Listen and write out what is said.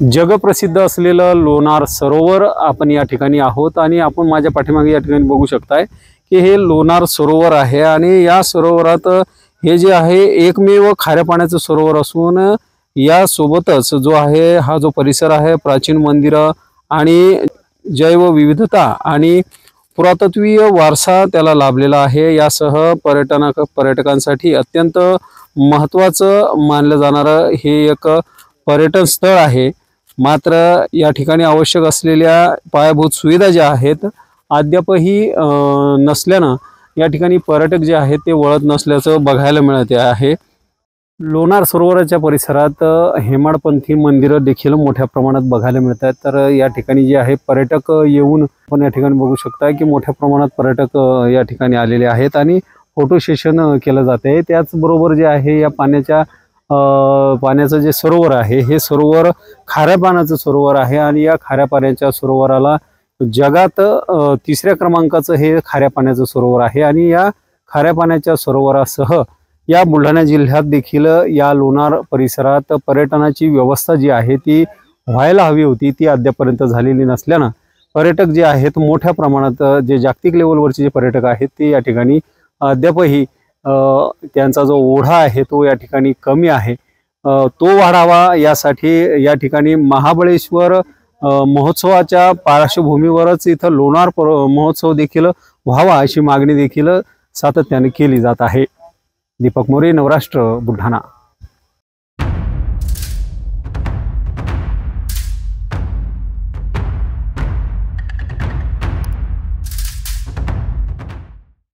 जगप्रसिद्ध असलेलं लोणार सरोवर आपण या ठिकाणी आहोत आणि आपण माझ्या पाठीमागे या ठिकाणी बघू शकताय की हे लोणार सरोवर आहे आणि या सरोवरात हे जे आहे एकमेव खाऱ्या पाण्याचं सरोवर असून या सोबतच जो आहे हा जो परिसर आहे प्राचीन मंदिरं आणि जैवविविधता आणि पुरातत्वीय वारसा त्याला लाभलेला आहे। यासह पर्यटकांसाठी अत्यंत महत्त्वाचं मानलं जाणारं हे एक पर्यटन स्थळ आहे। मात्र या ठिकाणी आवश्यक असलेल्या पायाभूत सुविधा ज्या आहेत अद्यापही नसल्यानं या ठिकाणी पर्यटक जे आहेत ते वळत नसल्याचं बघायला मिळते आहे। लोणार सरोवराच्या परिसरात हेमाडपंथी मंदिरं देखील मोठ्या प्रमाणात बघायला मिळतात। तर या ठिकाणी जे आहे पर्यटक येऊन आपण या ठिकाणी बघू शकता की मोठ्या प्रमाणात पर्यटक या ठिकाणी आलेले आहेत आणि फोटो सेशन केलं जाते। त्याचबरोबर जे आहे या पाण्याचं जे सरोवर आहे हे सरोवर खाऱ्या पाण्याचं सरोवर आहे आणि या खाऱ्या पाण्याच्या सरोवराला जगात 3ऱ्या क्रमांकाचं हे खाऱ्या पाण्याचं सरोवर आहे आणि या खाऱ्या पाण्याच्या सरोवरासह या बुलढाणा जिल्ह्यात देखील या लोणार परिसरात पर्यटनाची व्यवस्था जी आहे ती व्हायला हवी होती, ती अद्यापर्यंत झालेली नसल्यानं पर्यटक जे आहेत मोठ्या प्रमाणात जे जागतिक लेवलवरचे जे पर्यटक आहेत ते या ठिकाणी अद्यापही त्यांचा जो ओढा आहे तो या ठिकाणी कमी आहे, तो वाढावा यासाठी या ठिकाणी महाबळेश्वर महोत्सवाच्या पार्श्वभूमीवरच इथं लोणार महोत्सव देखील व्हावा अशी मागणी देखील सातत्याने केली जात आहे। दीपक मोरे, नवराष्ट्र, बुलढाणा।